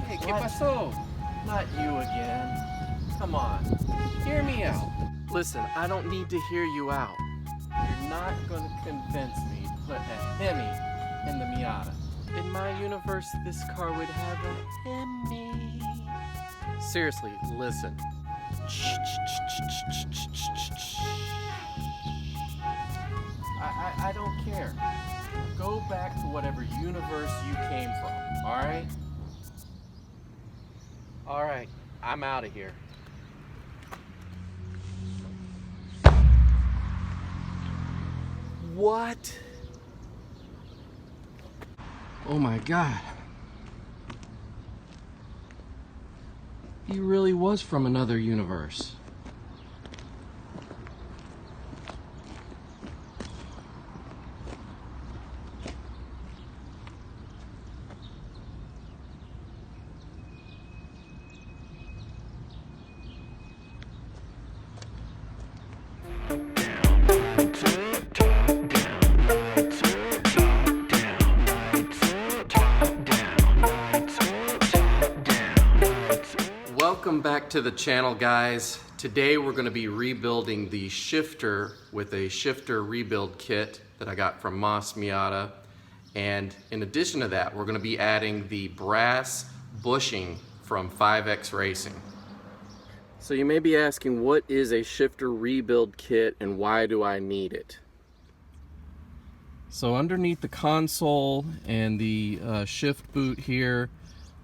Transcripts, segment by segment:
Hey, ¿qué pasó? Not you again. Come on, hear me out. Listen, I don't need to hear you out. You're not going to convince me to put a Hemi in the Miata. In my universe, this car would have a Hemi. Seriously, listen. I don't care. Go back to whatever universe you came from, alright? Alright, I'm out of here. What? Oh my god. He really was from another universe. Welcome back to the channel, guys. Today we're going to be rebuilding the shifter with a shifter rebuild kit that I got from Miata. And in addition to that, we're going to be adding the brass bushing from 5X Racing. So you may be asking, what is a shifter rebuild kit and why do I need it? So underneath the console and the shift boot here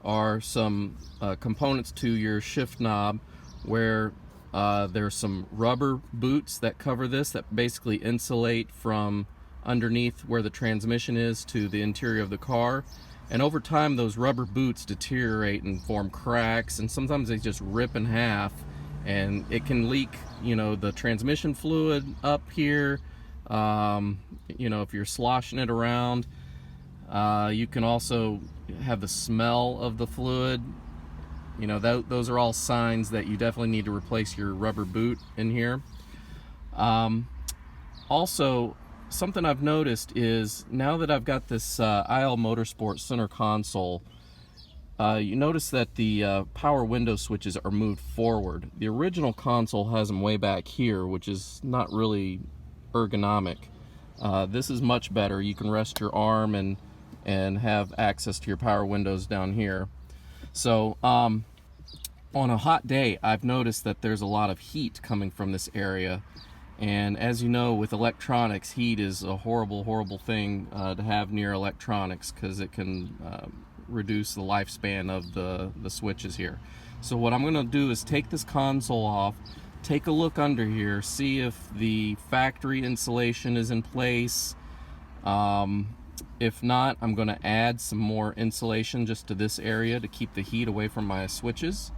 are some components to your shift knob where there's some rubber boots that cover this that basically insulate from underneath where the transmission is to the interior of the car. And over time those rubber boots deteriorate and form cracks, and sometimes they just rip in half, and it can leak, you know, the transmission fluid up here. You know, if you're sloshing it around, you can also have the smell of the fluid. You know, those are all signs that you definitely need to replace your rubber boot in here. Also, something I've noticed is now that I've got this IL Motorsport center console, you notice that the power window switches are moved forward. The original console has them way back here, which is not really ergonomic. This is much better. You can rest your arm and have access to your power windows down here. So on a hot day, I've noticed that there's a lot of heat coming from this area, and as you know, with electronics, heat is a horrible thing to have near electronics, because it can reduce the lifespan of the switches here. So what I'm going to do is take this console off, take a look under here, see if the factory insulation is in place. If not, I'm going to add some more insulation just to this area to keep the heat away from my switches.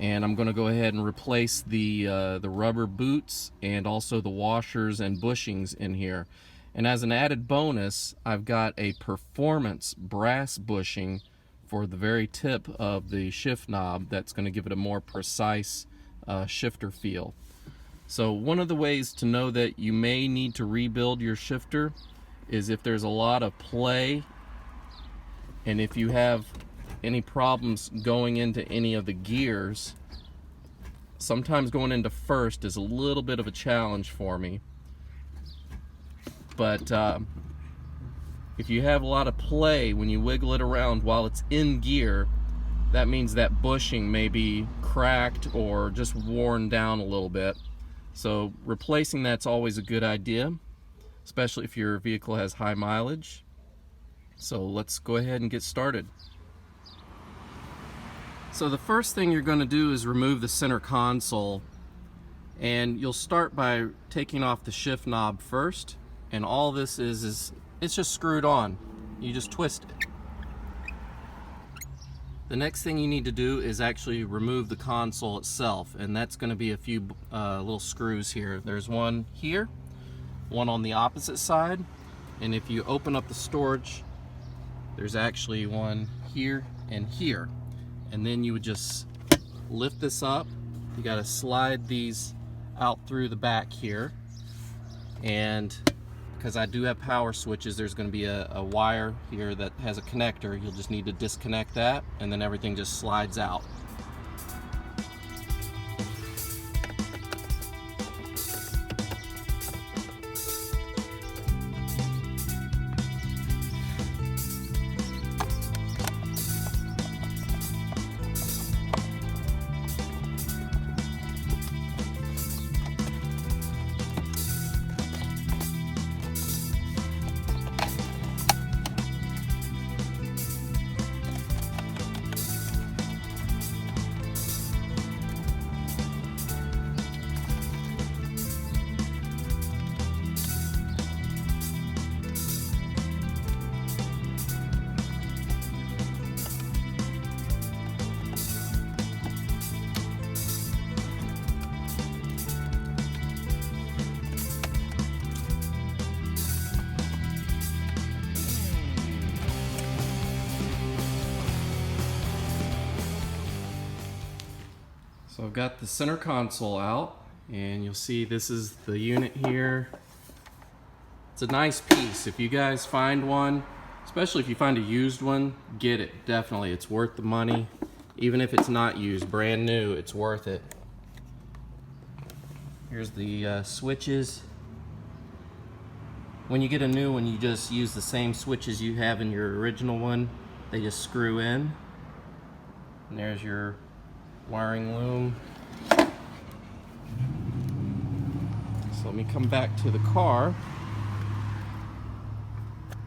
And I'm going to go ahead and replace the rubber boots and also the washers and bushings in here. And as an added bonus, I've got a performance brass bushing for the very tip of the shift knob that's going to give it a more precise shifter feel. So one of the ways to know that you may need to rebuild your shifter is if there's a lot of play, and if you have any problems going into any of the gears. Sometimes going into first is a little bit of a challenge for me, but if you have a lot of play when you wiggle it around while it's in gear, that means that bushing may be cracked or just worn down a little bit. So replacing that's always a good idea, especially if your vehicle has high mileage. So let's go ahead and get started. So the first thing you're going to do is remove the center console, and you'll start by taking off the shift knob first, and all this is it's just screwed on. You just twist it. The next thing you need to do is actually remove the console itself, and that's going to be a few little screws here. There's one here, one on the opposite side, and if you open up the storage, there's actually one here and here. And then you would just lift this up. You got to slide these out through the back here and because I do have power switches, there's going to be a wire here that has a connector. You'll just need to disconnect that, and then everything just slides out. So I've got the center console out, and you'll see this is the unit here. It's a nice piece. If you guys find one, especially if you find a used one, get it. Definitely, it's worth the money. Even if it's not used, brand new, it's worth it. Here's the switches. When you get a new one, you just use the same switches you have in your original one. They just screw in. And there's your wiring loom. So let me come back to the car,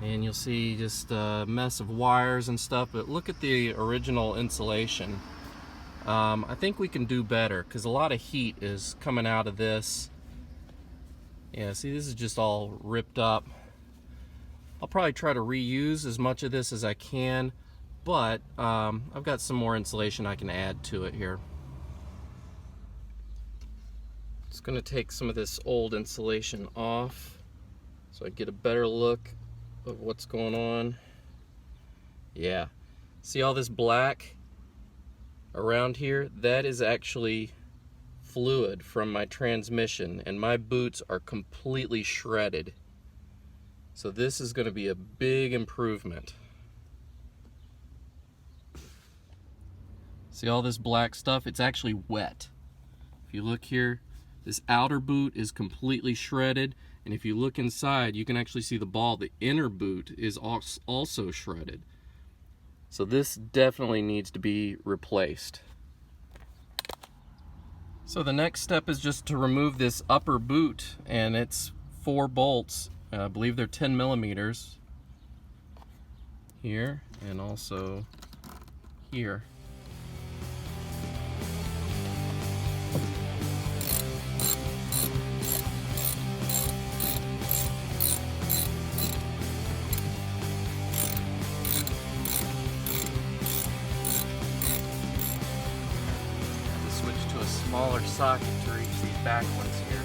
and you'll see just a mess of wires and stuff, but look at the original insulation. I think we can do better because a lot of heat is coming out of this. Yeah, see, this is just all ripped up. I'll probably try to reuse as much of this as I can, but I've got some more insulation I can add to it here. Just going to take some of this old insulation off so I get a better look of what's going on. Yeah, see all this black around here? That is actually fluid from my transmission, and my boots are completely shredded. So this is going to be a big improvement. See all this black stuff? It's actually wet. If you look here, this outer boot is completely shredded, and if you look inside, you can actually see the ball. The inner boot is also shredded. So this definitely needs to be replaced. So the next step is just to remove this upper boot, and it's 4 bolts. I believe they're 10 millimeters here, and also here. Switch to a smaller socket to reach these back ones here.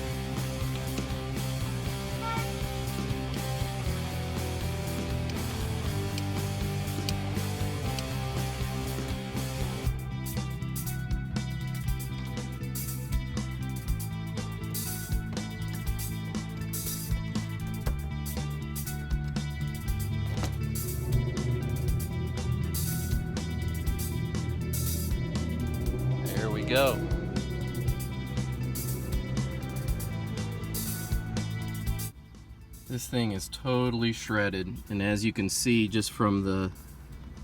There we go. This thing is totally shredded, and as you can see just from the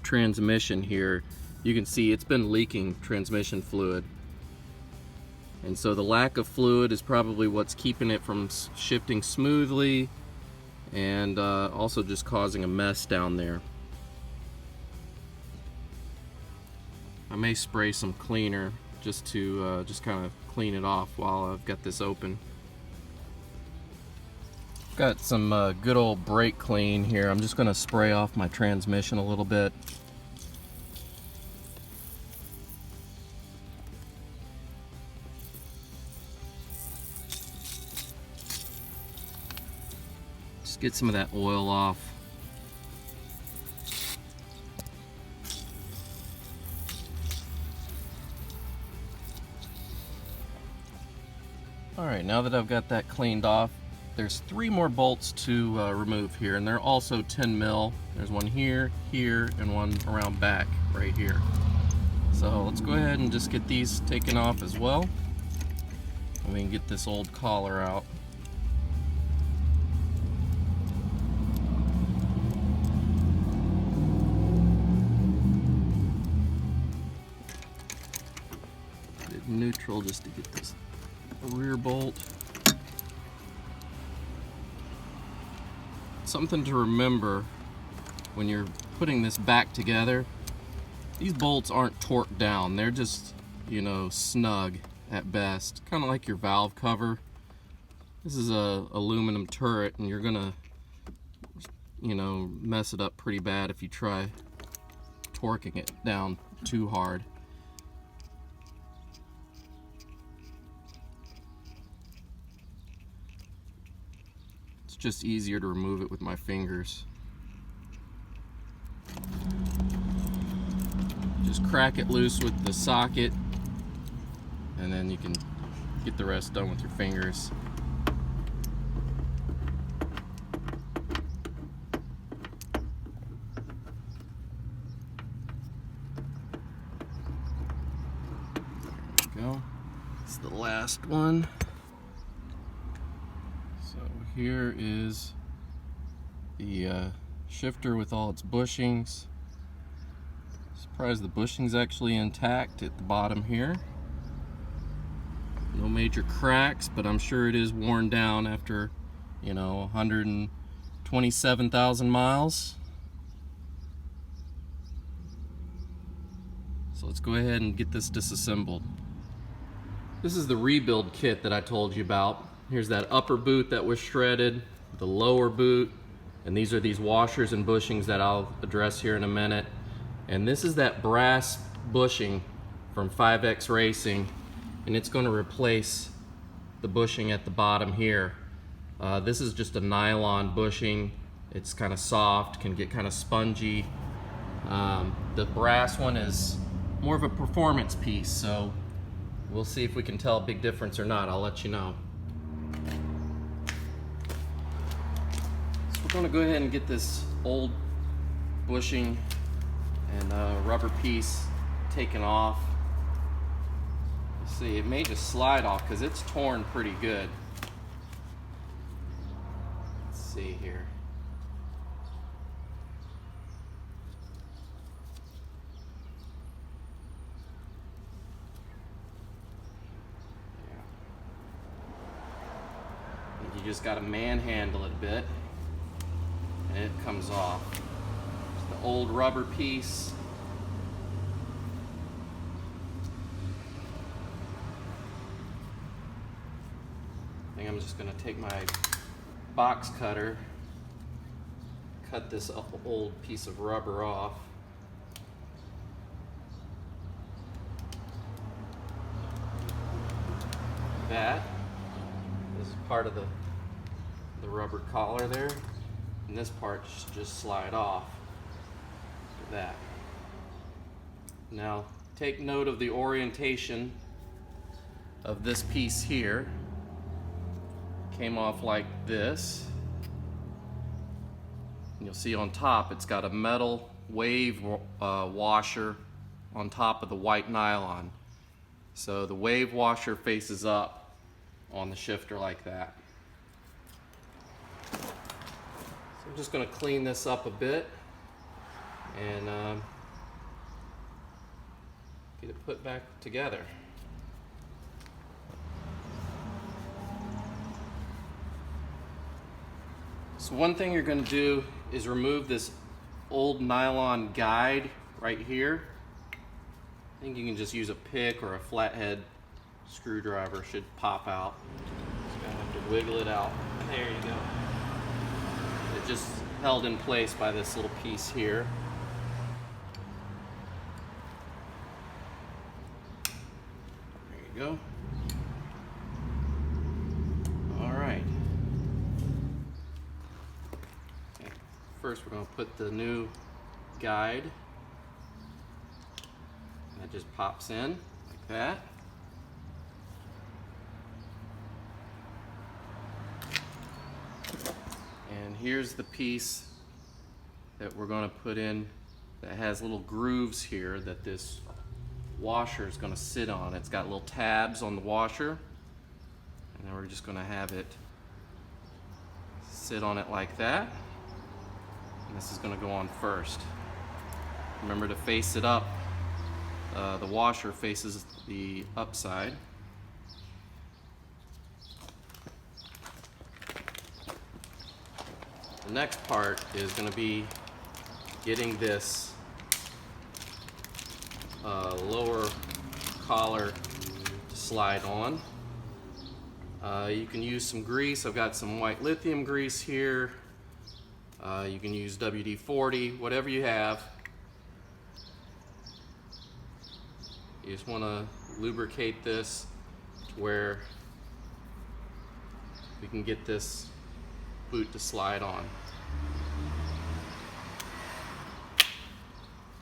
transmission here, you can see it's been leaking transmission fluid. And so the lack of fluid is probably what's keeping it from shifting smoothly, and also just causing a mess down there. I may spray some cleaner just to just kind of clean it off while I've got this open. Got some good old brake clean here. I'm just going to spray off my transmission a little bit. Just get some of that oil off. Alright, now that I've got that cleaned off, there's 3 more bolts to remove here, and they're also 10 mil. There's one here, here, and one around back right here. So let's go ahead and just get these taken off as well, and we can get this old collar out. Hit neutral just to get this rear bolt. Something to remember when you're putting this back together, these bolts aren't torqued down. They're just, you know, snug at best. Kind of like your valve cover. This is a aluminum turret, and you're gonna, you know, mess it up pretty bad if you try torquing it down too hard. It's just easier to remove it with my fingers. Just crack it loose with the socket, and then you can get the rest done with your fingers. There we go. It's the last one. So here is the shifter with all its bushings. Surprised the bushing's actually intact at the bottom here. No major cracks, but I'm sure it is worn down after, you know, 127,000 miles. So let's go ahead and get this disassembled. This is the rebuild kit that I told you about. Here's that upper boot that was shredded, the lower boot, and these are these washers and bushings that I'll address here in a minute. And this is that brass bushing from 5X Racing, and it's going to replace the bushing at the bottom here. This is just a nylon bushing. It's kind of soft, can get kind of spongy. The brass one is more of a performance piece, so we'll see if we can tell a big difference or not. I'll let you know. So we're going to go ahead and get this old bushing and rubber piece taken off. Let's see, it may just slide off because it's torn pretty good. Let's see here. Yeah. You just got to manhandle it a bit, and it comes off. The old rubber piece. I think I'm just going to take my box cutter, cut this old piece of rubber off. That this is part of the rubber collar there, and this part just slide off. That. Now take note of the orientation of this piece here. Came off like this. And you'll see on top it's got a metal wave washer on top of the white nylon. So the wave washer faces up on the shifter like that. So I'm just going to clean this up a bit and get it put back together. So one thing you're going to do is remove this old nylon guide right here. I think you can just use a pick or a flathead screwdriver, should pop out. Just gonna have to wiggle it out. There you go. It just held in place by this little piece here. There you go. All right. Okay. First we're going to put the new guide. That just pops in like that. here's the piece that we're going to put in that has little grooves here that this washer is going to sit on. It's got little tabs on the washer, and then we're just going to have it sit on it like that. And this is going to go on first. Remember to face it up. The washer faces the upside. The next part is going to be getting this lower collar to slide on. You can use some grease. I've got some white lithium grease here. You can use WD-40, whatever you have. You just want to lubricate this to where we can get this boot to slide on.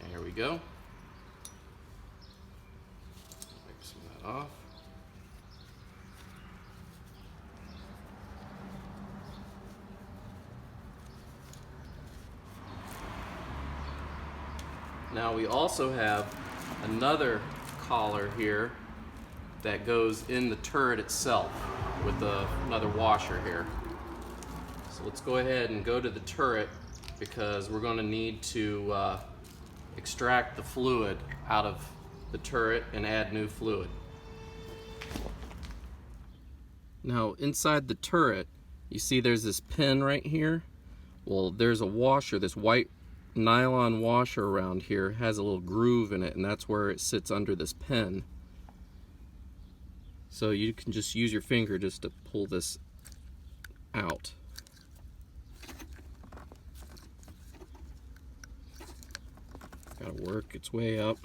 And here we go. Wipe some of that off. Now we also have another collar here that goes in the turret itself with another washer here. So let's go ahead and go to the turret because we're going to need to extract the fluid out of the turret and add new fluid. Now inside the turret, you see there's this pin right here. Well, there's a washer, this white nylon washer around here has a little groove in it, and that's where it sits under this pin. So you can just use your finger just to pull this out. Gotta work its way up.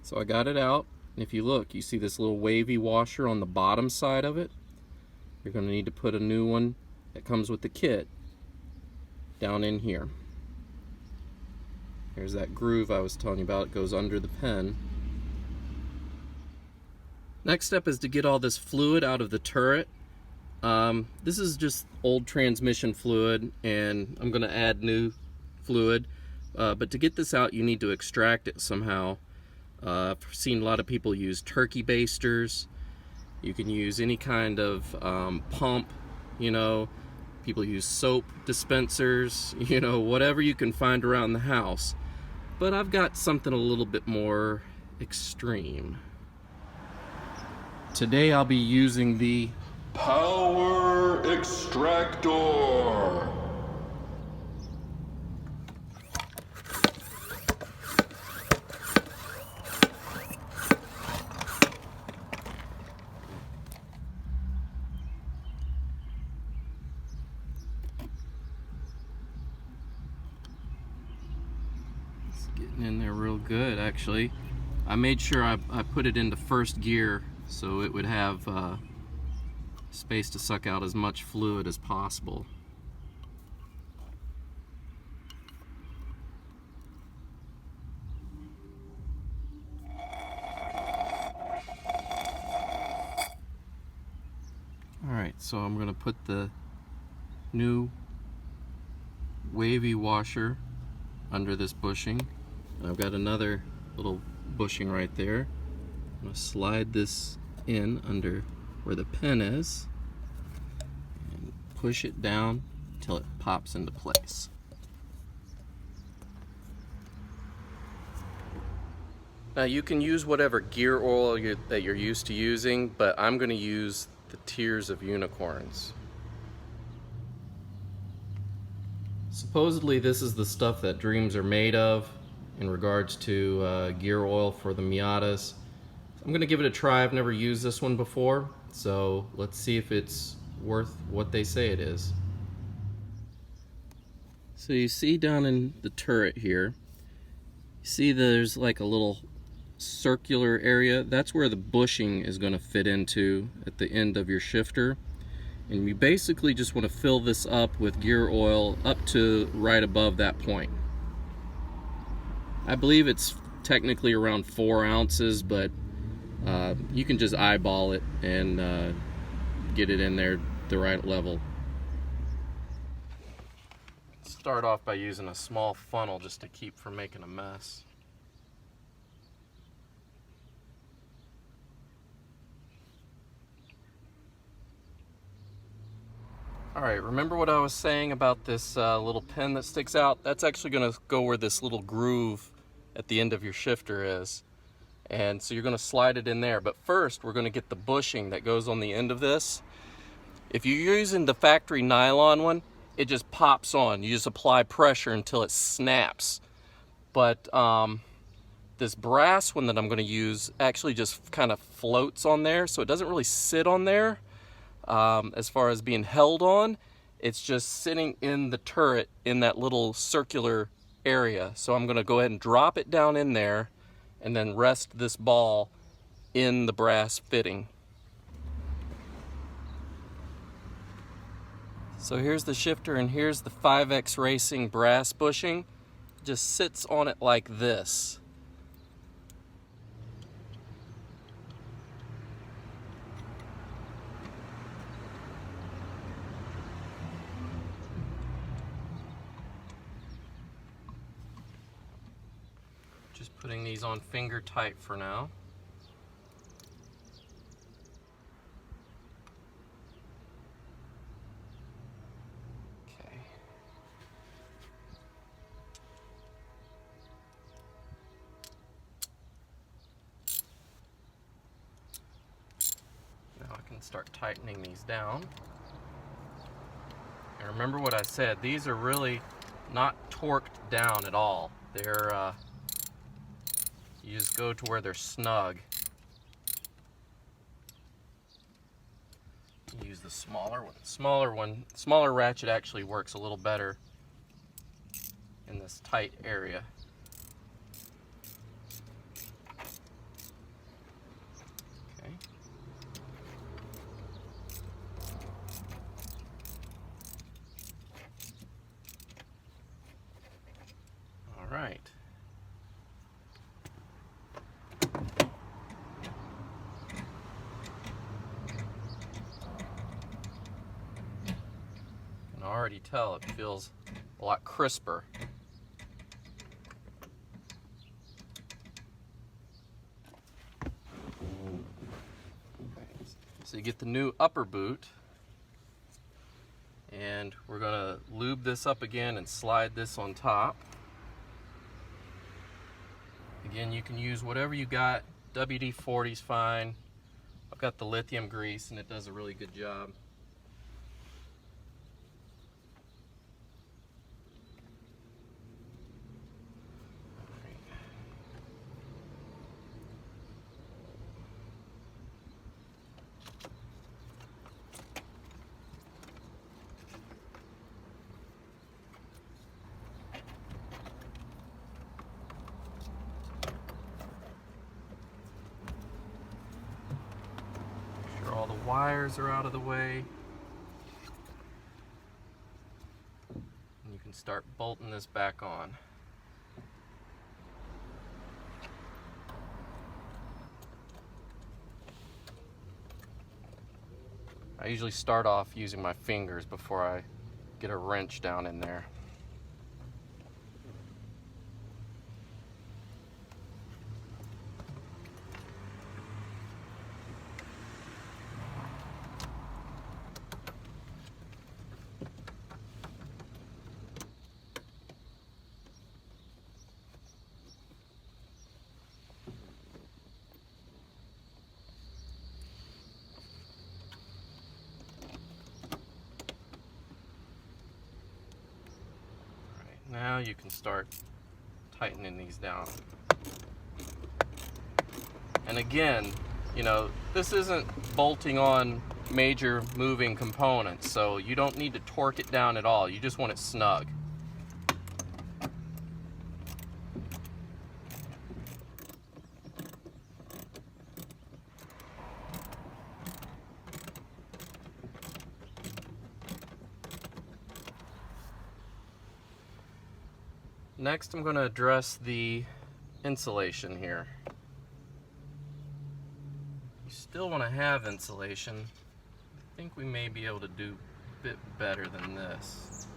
So I got it out, and if you look, you see this little wavy washer on the bottom side of it. You're going to need to put a new one that comes with the kit down in here. There's that groove I was telling you about. It goes under the pen. Next step is to get all this fluid out of the turret. This is just old transmission fluid, and I'm going to add new fluid. But to get this out, you need to extract it somehow. I've seen a lot of people use turkey basters. You can use any kind of pump, you know. People use soap dispensers, you know, whatever you can find around the house. But I've got something a little bit more extreme. Today I'll be using the Power Extractor. Getting in there real good, actually. I made sure I put it into first gear so it would have space to suck out as much fluid as possible. Alright, so I'm going to put the new wavy washer under this bushing. I've got another little bushing right there. I'm going to slide this in under where the pin is and push it down until it pops into place. Now you can use whatever gear oil that you're used to using, but I'm going to use the Tears of Unicorns. Supposedly this is the stuff that dreams are made of in regards to gear oil for the Miatas. I'm going to give it a try. I've never used this one before, so let's see if it's worth what they say it is. So you see down in the turret here, you see there's like a little circular area. That's where the bushing is going to fit into at the end of your shifter. And you basically just want to fill this up with gear oil up to right above that point. I believe it's technically around 4 ounces, but you can just eyeball it and get it in there the right level. start off by using a small funnel just to keep from making a mess. Alright, remember what I was saying about this little pin that sticks out? That's actually going to go where this little groove at the end of your shifter is. And so you're going to slide it in there. But first, we're going to get the bushing that goes on the end of this. If you're using the factory nylon one, it just pops on. You just apply pressure until it snaps. But this brass one that I'm going to use actually just kind of floats on there, so it doesn't really sit on there. As far as being held on, it's just sitting in the turret in that little circular area. So I'm going to go ahead and drop it down in there and then rest this ball in the brass fitting. So here's the shifter and here's the 5X Racing brass bushing. Just sits on it like this. Just putting these on finger tight for now. Okay. Now I can start tightening these down. And remember what I said, these are really not torqued down at all. They're you just go to where they're snug. Use the smaller one. Smaller ratchet actually works a little better in this tight area. Okay. All right. Already tell it feels a lot crisper. So you get the new upper boot, and we're going to lube this up again and slide this on top. Again, you can use whatever you got. WD-40 is fine. I've got the lithium grease and it does a really good job. All the wires are out of the way. And you can start bolting this back on. I usually start off using my fingers before I get a wrench down in there. Now you can start tightening these down. And again, you know, this isn't bolting on major moving components, so you don't need to torque it down at all. You just want it snug. Next, I'm going to address the insulation here. You still want to have insulation. I think we may be able to do a bit better than this.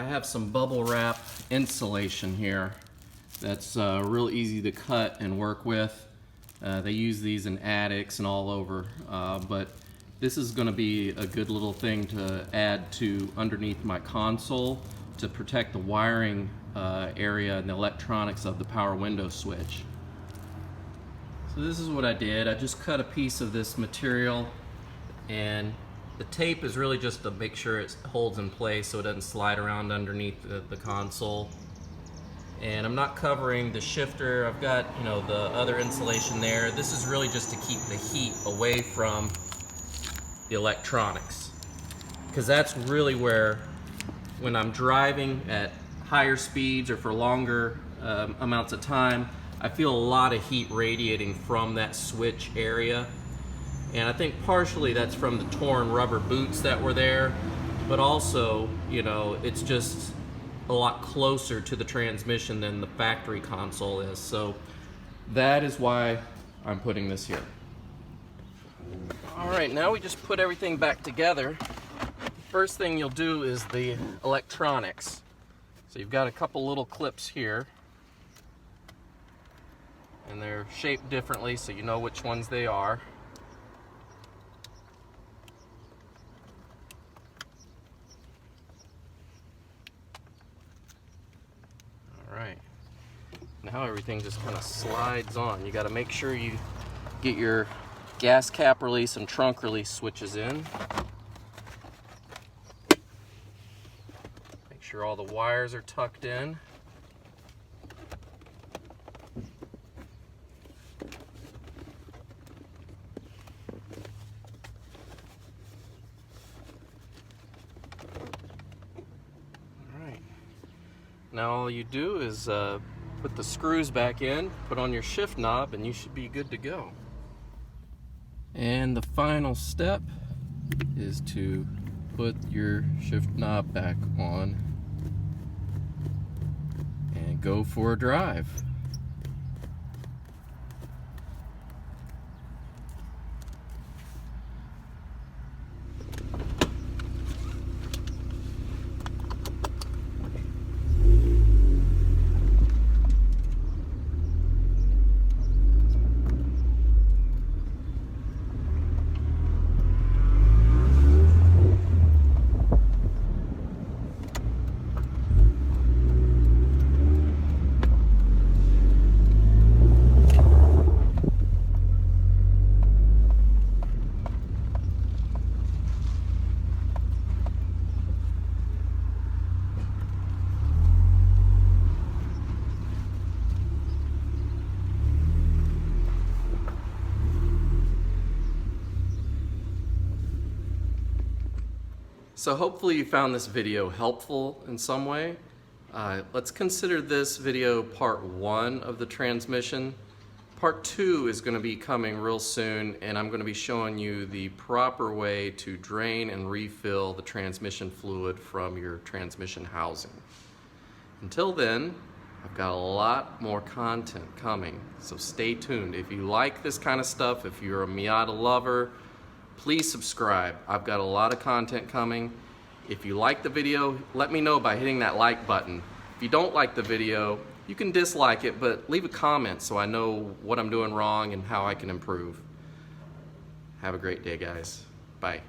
I have some bubble wrap insulation here that's real easy to cut and work with. They use these in attics and all over, but this is going to be a good little thing to add to underneath my console to protect the wiring area and the electronics of the power window switch. So this is what I did. I just cut a piece of this material, and the tape is really just to make sure it holds in place so it doesn't slide around underneath the console. And I'm not covering the shifter. I've got, you know, the other insulation there. This is really just to keep the heat away from the electronics, because that's really where, when I'm driving at higher speeds or for longer amounts of time, I feel a lot of heat radiating from that switch area. And I think partially that's from the torn rubber boots that were there, but also, you know, it's just a lot closer to the transmission than the factory console is. So that is why I'm putting this here. All right, now we just put everything back together. First thing you'll do is the electronics. So you've got a couple little clips here, and they're shaped differently so you know which ones they are. Alright, now everything just kind of slides on. You got to make sure you get your gas cap release and trunk release switches in. Make sure all the wires are tucked in. Now all you do is put the screws back in, put on your shift knob, and you should be good to go. And the final step is to put your shift knob back on and go for a drive. So hopefully you found this video helpful in some way. Let's consider this video part 1 of the transmission. Part 2 is going to be coming real soon, and I'm going to be showing you the proper way to drain and refill the transmission fluid from your transmission housing. Until then, I've got a lot more content coming, so stay tuned. If you like this kind of stuff, if you're a Miata lover, please subscribe. I've got a lot of content coming. If you like the video, let me know by hitting that like button. If you don't like the video, you can dislike it, but leave a comment so I know what I'm doing wrong and how I can improve. Have a great day, guys. Bye.